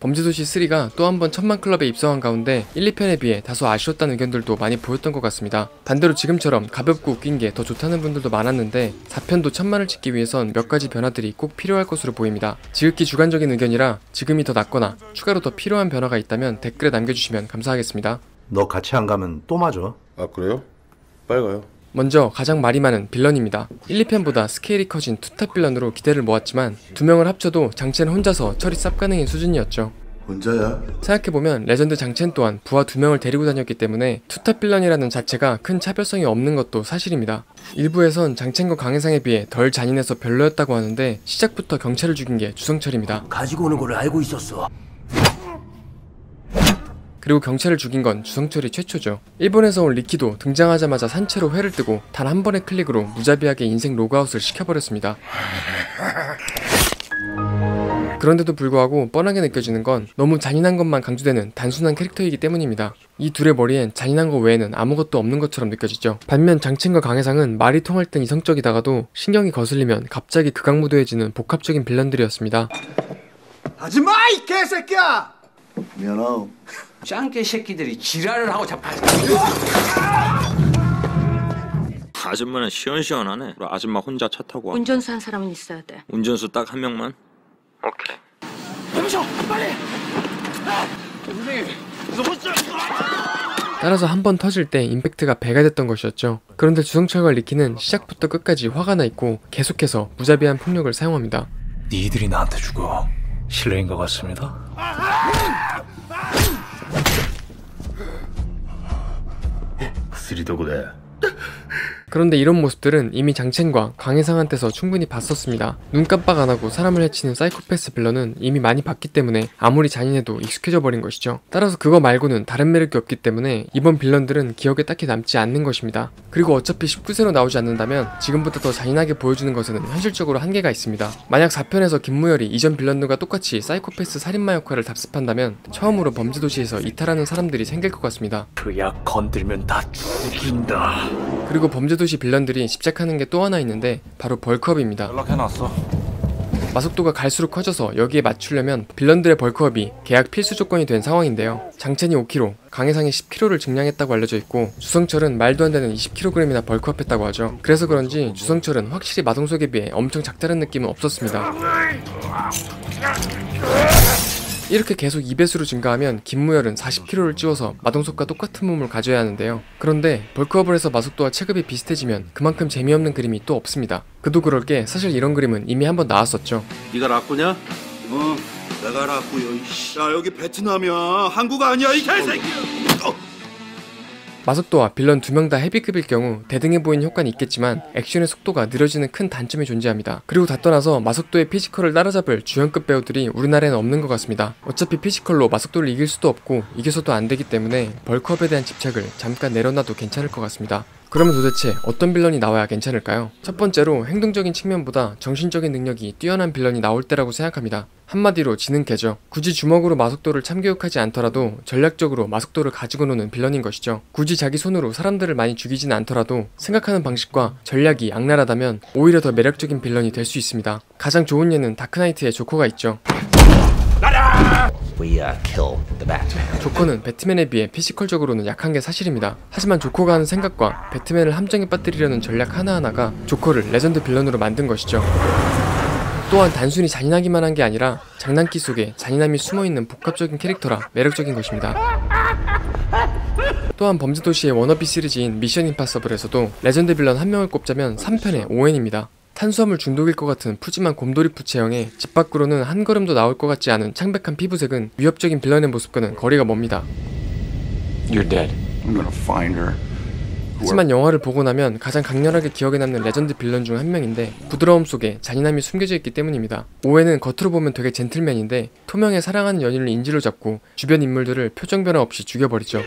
범죄도시 3가 또 한 번 천만 클럽에 입성한 가운데 1, 2편에 비해 다소 아쉬웠다는 의견들도 많이 보였던 것 같습니다. 반대로 지금처럼 가볍고 웃긴 게 더 좋다는 분들도 많았는데 4편도 천만을 찍기 위해선 몇 가지 변화들이 꼭 필요할 것으로 보입니다. 지극히 주관적인 의견이라 지금이 더 낫거나 추가로 더 필요한 변화가 있다면 댓글에 남겨주시면 감사하겠습니다. 너 같이 안 가면 또 맞아. 아 그래요? 빨리 가요. 먼저 가장 말이 많은 빌런입니다. 1, 2편보다 스케일이 커진 투탑 빌런으로 기대를 모았지만 두 명을 합쳐도 장첸 혼자서 처리 쌉가능인 수준이었죠. 혼자야? 생각해보면 레전드 장첸 또한 부하 2명을 데리고 다녔기 때문에 투탑 빌런이라는 자체가 큰 차별성이 없는 것도 사실입니다. 일부에선 장첸과 강해상에 비해 덜 잔인해서 별로였다고 하는데 시작부터 경찰을 죽인 게 주성철입니다. 가지고 오는 걸 알고 있었어. 그리고 경찰을 죽인 건 주성철이 최초죠. 일본에서 온 리키도 등장하자마자 산채로 회를 뜨고 단 한 번의 클릭으로 무자비하게 인생 로그아웃을 시켜버렸습니다. 그런데도 불구하고 뻔하게 느껴지는 건 너무 잔인한 것만 강조되는 단순한 캐릭터이기 때문입니다. 이 둘의 머리엔 잔인한 것 외에는 아무것도 없는 것처럼 느껴지죠. 반면 장첸과 강해상은 말이 통할 땐 이성적이다가도 신경이 거슬리면 갑자기 극악무도해지는 복합적인 빌런들이었습니다. 하지마 이 개새끼야! 미안하오. 짱개 새끼들이 지랄을 하고 자빠. 아줌마는 시원시원하네. 우리 아줌마 혼자 차 타고 와. 운전수 한 사람은 있어야 돼. 운전수 딱 한 명만? 오케이. 여기서 빨리! 따라서 한 번 터질 때 임팩트가 배가 됐던 것이었죠. 그런데 주성철과 리키는 시작부터 끝까지 화가 나 있고 계속해서 무자비한 폭력을 사용합니다. 니들이 나한테 죽어. 실례인 것 같습니다. 쓰리도구대. 그런데 이런 모습들은 이미 장첸과 강해상한테서 충분히 봤었습니다. 눈 깜빡 안 하고 사람을 해치는 사이코패스 빌런은 이미 많이 봤기 때문에 아무리 잔인해도 익숙해져 버린 것이죠. 따라서 그거 말고는 다른 매력이 없기 때문에 이번 빌런들은 기억에 딱히 남지 않는 것입니다. 그리고 어차피 19세로 나오지 않는다면 지금보다 더 잔인하게 보여주는 것에는 현실적으로 한계가 있습니다. 만약 4편에서 김무열이 이전 빌런들과 똑같이 사이코패스 살인마 역할을 답습한다면 처음으로 범죄도시에서 이탈하는 사람들이 생길 것 같습니다. 그 약 건들면 다 죽인다. 그리고 범죄도시 빌런들이 집착하는 게 또 하나 있는데 바로 벌크업입니다. 연락해놨어. 마속도가 갈수록 커져서 여기에 맞추려면 빌런들의 벌크업이 계약 필수 조건이 된 상황인데요. 장첸이 5kg, 강해상이 10kg를 증량했다고 알려져 있고 주성철은 말도 안 되는 20kg이나 벌크업했다고 하죠. 그래서 그런지 주성철은 확실히 마동석에 비해 엄청 작다는 느낌은 없었습니다. 이렇게 계속 2배수로 증가하면 김무열은 40kg를 찌워서 마동석과 똑같은 몸을 가져야 하는데요. 그런데 벌크업을 해서 마속도와 체급이 비슷해지면 그만큼 재미없는 그림이 또 없습니다. 그도 그럴 게 사실 이런 그림은 이미 한번 나왔었죠. 네가 라꾸냐? 내가 라꾸요. 야 여기 베트남이야. 한국 아니야 이 개새끼. 마속도와 빌런 2명 다 헤비급일 경우 대등해 보이는 효과는 있겠지만 액션의 속도가 느려지는 큰 단점이 존재합니다. 그리고 다 떠나서 마속도의 피지컬을 따라잡을 주연급 배우들이 우리나라에는 없는 것 같습니다. 어차피 피지컬로 마속도를 이길 수도 없고 이겨서도 안 되기 때문에 벌크업에 대한 집착을 잠깐 내려놔도 괜찮을 것 같습니다. 그러면 도대체 어떤 빌런이 나와야 괜찮을까요? 첫 번째로 행동적인 측면보다 정신적인 능력이 뛰어난 빌런이 나올 때라고 생각합니다. 한마디로 지능캐죠. 굳이 주먹으로 마속도를 참교육하지 않더라도 전략적으로 마속도를 가지고 노는 빌런인 것이죠. 굳이 자기 손으로 사람들을 많이 죽이진 않더라도 생각하는 방식과 전략이 악랄하다면 오히려 더 매력적인 빌런이 될 수 있습니다. 가장 좋은 예는 다크나이트의 조커가 있죠. 조커는 배트맨에 비해 피지컬적으로는 약한 게 사실입니다. 하지만 조커가 하는 생각과 배트맨을 함정에 빠뜨리려는 전략 하나하나가 조커를 레전드 빌런으로 만든 것이죠. 또한 단순히 잔인하기만 한 게 아니라 장난기 속에 잔인함이 숨어있는 복합적인 캐릭터라 매력적인 것입니다. 또한 범죄도시의 워너비 시리즈인 미션 임파서블에서도 레전드 빌런 한 명을 꼽자면 3편의 오웬입니다. 탄수화물 중독일 것 같은 푸짐한 곰돌이푸 체형에 집 밖으로는 한 걸음도 나올 것 같지 않은 창백한 피부색은 위협적인 빌런의 모습과는 거리가 멉니다. You're dead. I'm gonna find her. 하지만 영화를 보고 나면 가장 강렬하게 기억에 남는 레전드 빌런 중 한 명인데 부드러움 속에 잔인함이 숨겨져 있기 때문입니다. 오웬은 겉으로 보면 되게 젠틀맨인데 토명의 사랑하는 연인을 인질로 잡고 주변 인물들을 표정 변화 없이 죽여버리죠.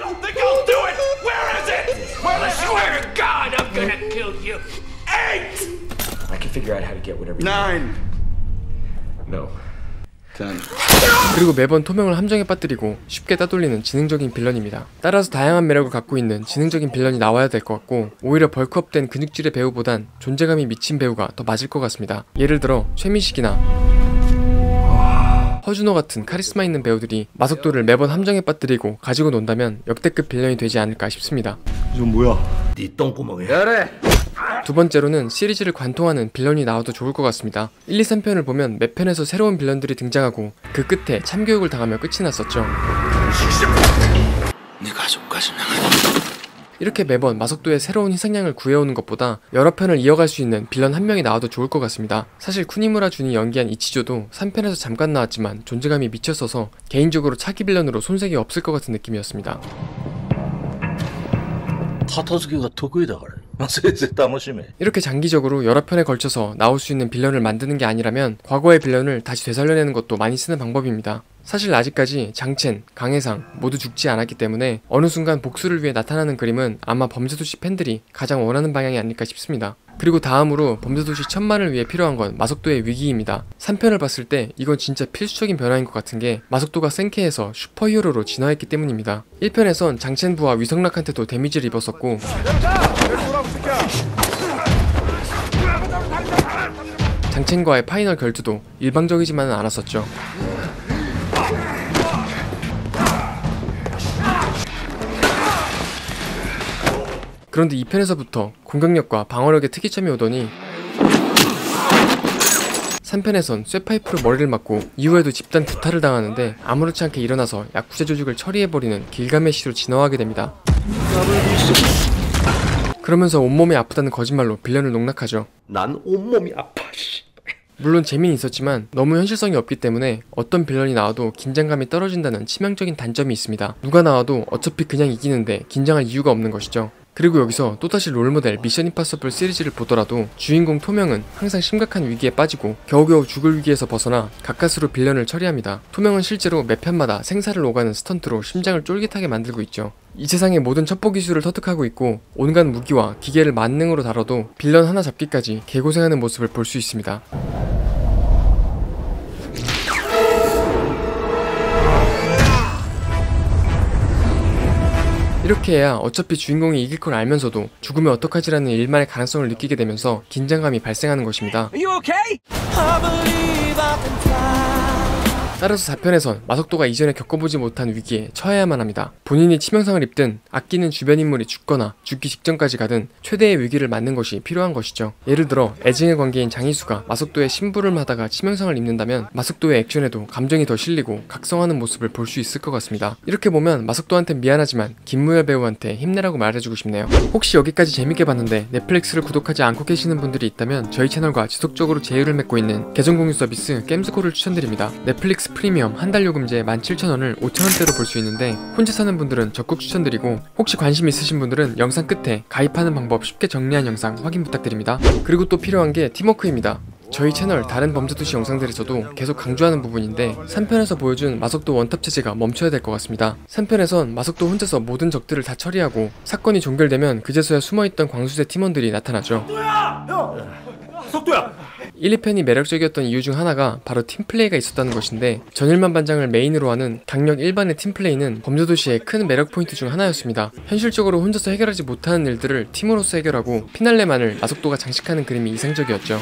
그리고 매번 토명을 함정에 빠뜨리고 쉽게 따돌리는 지능적인 빌런입니다. 따라서 다양한 매력을 갖고 있는 지능적인 빌런이 나와야 될 것 같고 오히려 벌크업된 근육질의 배우보단 존재감이 미친 배우가 더 맞을 것 같습니다. 예를 들어 최민식이나 허준호 같은 카리스마 있는 배우들이 마석도를 매번 함정에 빠뜨리고 가지고 논다면 역대급 빌런이 되지 않을까 싶습니다. 이건 뭐야? 네 똥구멍에. 두 번째로는 시리즈를 관통하는 빌런이 나와도 좋을 것 같습니다. 1, 2, 3편을 보면 매 편에서 새로운 빌런들이 등장하고 그 끝에 참교육을 당하며 끝이 났었죠. 네 가족까지는 이렇게 매번 마석도의 새로운 희생양을 구해오는 것보다 여러 편을 이어갈 수 있는 빌런 한 명이 나와도 좋을 것 같습니다. 사실 쿠니무라 준이 연기한 이치조도 3편에서 잠깐 나왔지만 존재감이 미쳤어서 개인적으로 차기 빌런으로 손색이 없을 것 같은 느낌이었습니다. 片付けが得意だから先生楽しめ 이렇게 장기적으로 여러 편에 걸쳐서 나올 수 있는 빌런을 만드는 게 아니라면 과거의 빌런을 다시 되살려내는 것도 많이 쓰는 방법입니다. 사실 아직까지 장첸, 강해상 모두 죽지 않았기 때문에 어느 순간 복수를 위해 나타나는 그림은 아마 범죄도시 팬들이 가장 원하는 방향이 아닐까 싶습니다. 그리고 다음으로 범죄도시 1000만을 위해 필요한 건 마석도의 위기입니다. 3편을 봤을 때 이건 진짜 필수적인 변화인 것 같은 게 마석도가 센케에서 슈퍼히어로로 진화했기 때문입니다. 1편에선 장첸부와 위성락한테도 데미지를 입었었고 장첸과의 파이널 결투도 일방적이지만은 않았었죠. 그런데 2편에서부터 공격력과 방어력의 특이점이 오더니 3편에선 쇠파이프로 머리를 맞고 이후에도 집단 구타를 당하는데 아무렇지 않게 일어나서 야쿠자 조직을 처리해버리는 길가메시로 진화하게 됩니다. 그러면서 온몸이 아프다는 거짓말로 빌런을 농락하죠. 난 온몸이 아파. 물론 재미는 있었지만 너무 현실성이 없기 때문에 어떤 빌런이 나와도 긴장감이 떨어진다는 치명적인 단점이 있습니다. 누가 나와도 어차피 그냥 이기는데 긴장할 이유가 없는 것이죠. 그리고 여기서 또다시 롤모델 미션 임파서블 시리즈를 보더라도 주인공 토명은 항상 심각한 위기에 빠지고 겨우겨우 죽을 위기에서 벗어나 가까스로 빌런을 처리합니다. 토명은 실제로 매 편마다 생사를 오가는 스턴트로 심장을 쫄깃하게 만들고 있죠. 이 세상의 모든 첩보 기술을 터득하고 있고 온갖 무기와 기계를 만능으로 다뤄도 빌런 하나 잡기까지 개고생하는 모습을 볼 수 있습니다. 이렇게 해야 어차피 주인공이 이길 걸 알면서도 죽으면 어떡하지라는 일만의 가능성을 느끼게 되면서 긴장감이 발생하는 것입니다. 따라서 4편에선 마석도가 이전에 겪어보지 못한 위기에 처해야만 합니다. 본인이 치명상을 입든 아끼는 주변 인물이 죽거나 죽기 직전까지 가든 최대의 위기를 맞는 것이 필요한 것이죠. 예를 들어 애증의 관계인 장희수가 마석도의 심부름을 하다가 치명상을 입는다면 마석도의 액션에도 감정이 더 실리고 각성하는 모습을 볼 수 있을 것 같습니다. 이렇게 보면 마석도한테 미안하지만 김무열 배우한테 힘내라고 말해주고 싶네요. 혹시 여기까지 재밌게 봤는데 넷플릭스를 구독하지 않고 계시는 분들이 있다면 저희 채널과 지속적으로 제휴를 맺고 있는 계정 공유 서비스 겜스코를 추천드립니다. 넷플릭스 프리미엄 한 달 요금제 17,000원을 5,000원대로 볼 수 있는데 혼자 사는 분들은 적극 추천드리고 혹시 관심 있으신 분들은 영상 끝에 가입하는 방법 쉽게 정리한 영상 확인 부탁드립니다. 그리고 또 필요한 게 팀워크입니다. 저희 채널 다른 범죄도시 영상들에서도 계속 강조하는 부분인데 3편에서 보여준 마석도 원탑 체제가 멈춰야 될 것 같습니다. 3편에선 마석도 혼자서 모든 적들을 다 처리하고 사건이 종결되면 그제서야 숨어있던 광수대 팀원들이 나타나죠. 석도야! 1, 2편이 매력적이었던 이유 중 하나가 바로 팀플레이가 있었다는 것인데 전일만 반장을 메인으로 하는 강력 일반의 팀플레이는 범죄도시의 큰 매력 포인트 중 하나였습니다. 현실적으로 혼자서 해결하지 못하는 일들을 팀으로서 해결하고 피날레만을 마석도가 장식하는 그림이 이상적이었죠.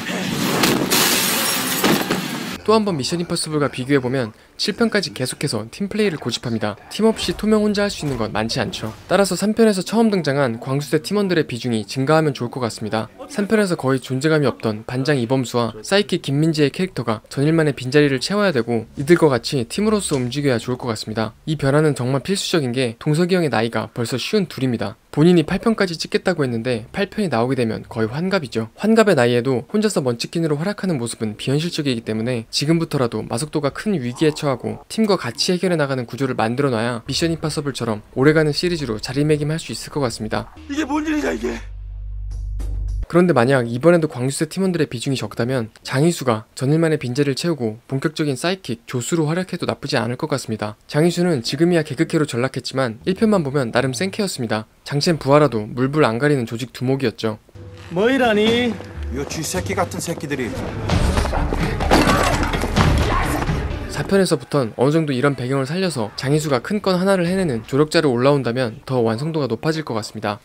또 한 번 미션 임파서블과 비교해보면 7편까지 계속해서 팀플레이를 고집합니다. 팀 없이 토명 혼자 할 수 있는 건 많지 않죠. 따라서 3편에서 처음 등장한 광수대 팀원들의 비중이 증가하면 좋을 것 같습니다. 3편에서 거의 존재감이 없던 반장 이범수와 사이킥 김민재의 캐릭터가 전일만의 빈자리를 채워야 되고 이들과 같이 팀으로서 움직여야 좋을 것 같습니다. 이 변화는 정말 필수적인 게 동석이 형의 나이가 벌써 52입니다. 본인이 8편까지 찍겠다고 했는데 8편이 나오게 되면 거의 환갑이죠. 환갑의 나이에도 혼자서 먼치킨으로 활약하는 모습은 비현실적이기 때문에 지금부터라도 마석도가 큰 위기에 처하고 팀과 같이 해결해 나가는 구조를 만들어놔야 미션 임파서블처럼 오래가는 시리즈로 자리매김할 수 있을 것 같습니다. 이게 뭔 일이냐 이게? 그런데 만약 이번에도 광수대 팀원들의 비중이 적다면 장희수가 전일만의 빈자리를 채우고 본격적인 사이킥 조수로 활약해도 나쁘지 않을 것 같습니다. 장희수는 지금이야 개그캐로 전락했지만 1편만 보면 나름 센캐였습니다. 장첸 부하라도 물불 안 가리는 조직 두목이었죠. 뭐이라니? 이 쥐새끼 같은 새끼들이 4편에서부턴 어느정도 이런 배경을 살려서 장희수가 큰 건 하나를 해내는 조력자로 올라온다면 더 완성도가 높아질 것 같습니다.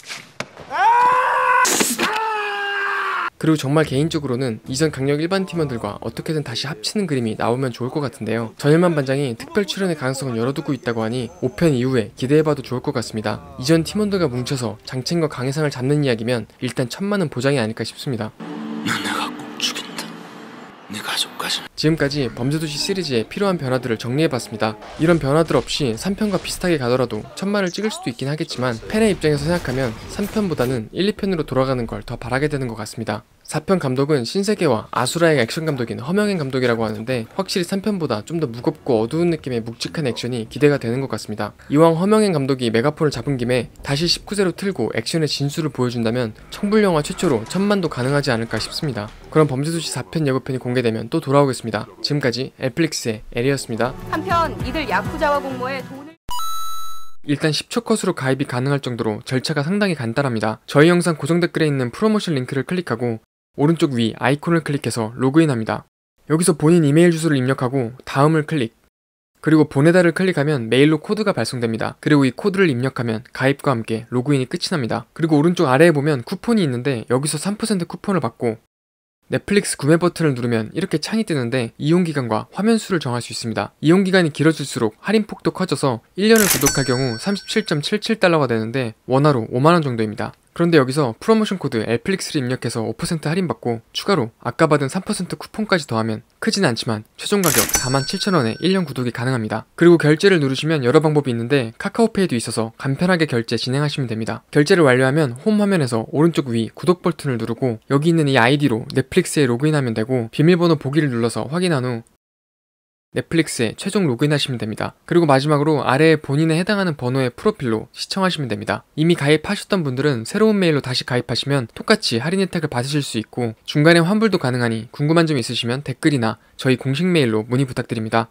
그리고 정말 개인적으로는 이전 강력 일반 팀원들과 어떻게든 다시 합치는 그림이 나오면 좋을 것 같은데요. 전일만 반장이 특별 출연의 가능성을 열어두고 있다고 하니 5편 이후에 기대해봐도 좋을 것 같습니다. 이전 팀원들과 뭉쳐서 장첸과 강해상을 잡는 이야기면 일단 천만은 보장이 아닐까 싶습니다. 내가 꼭 죽인다. 네 가족까지. 지금까지 범죄도시 시리즈의 필요한 변화들을 정리해봤습니다. 이런 변화들 없이 3편과 비슷하게 가더라도 천만을 찍을 수도 있긴 하겠지만 팬의 입장에서 생각하면 3편보다는 1, 2편으로 돌아가는 걸 더 바라게 되는 것 같습니다. 4편 감독은 신세계와 아수라의 액션 감독인 허명행 감독이라고 하는데 확실히 3편보다 좀 더 무겁고 어두운 느낌의 묵직한 액션이 기대가 되는 것 같습니다. 이왕 허명행 감독이 메가폰을 잡은 김에 다시 19세로 틀고 액션의 진수를 보여준다면 청불영화 최초로 천만도 가능하지 않을까 싶습니다. 그럼 범죄도시 4편 예고편이 공개되면 또 돌아오겠습니다. 지금까지 엘플릭스의 에리였습니다. 한편 이들 야쿠자와 공모해 돈을 일단 10초 컷으로 가입이 가능할 정도로 절차가 상당히 간단합니다. 저희 영상 고정 댓글에 있는 프로모션 링크를 클릭하고 오른쪽 위 아이콘을 클릭해서 로그인합니다. 여기서 본인 이메일 주소를 입력하고 다음을 클릭, 그리고 보내다를 클릭하면 메일로 코드가 발송됩니다. 그리고 이 코드를 입력하면 가입과 함께 로그인이 끝이 납니다. 그리고 오른쪽 아래에 보면 쿠폰이 있는데 여기서 3% 쿠폰을 받고 넷플릭스 구매 버튼을 누르면 이렇게 창이 뜨는데 이용기간과 화면수를 정할 수 있습니다. 이용기간이 길어질수록 할인폭도 커져서 1년을 구독할 경우 37.77달러가 되는데 원화로 5만원 정도입니다. 그런데 여기서 프로모션 코드 엘플릭스를 입력해서 5% 할인받고 추가로 아까 받은 3% 쿠폰까지 더하면 크진 않지만 최종 가격 47,000원에 1년 구독이 가능합니다. 그리고 결제를 누르시면 여러 방법이 있는데 카카오페이도 있어서 간편하게 결제 진행하시면 됩니다. 결제를 완료하면 홈 화면에서 오른쪽 위 구독 버튼을 누르고 여기 있는 이 아이디로 넷플릭스에 로그인하면 되고 비밀번호 보기를 눌러서 확인한 후 넷플릭스에 최종 로그인하시면 됩니다. 그리고 마지막으로 아래에 본인에 해당하는 번호의 프로필로 시청하시면 됩니다. 이미 가입하셨던 분들은 새로운 메일로 다시 가입하시면 똑같이 할인 혜택을 받으실 수 있고 중간에 환불도 가능하니 궁금한 점 있으시면 댓글이나 저희 공식 메일로 문의 부탁드립니다.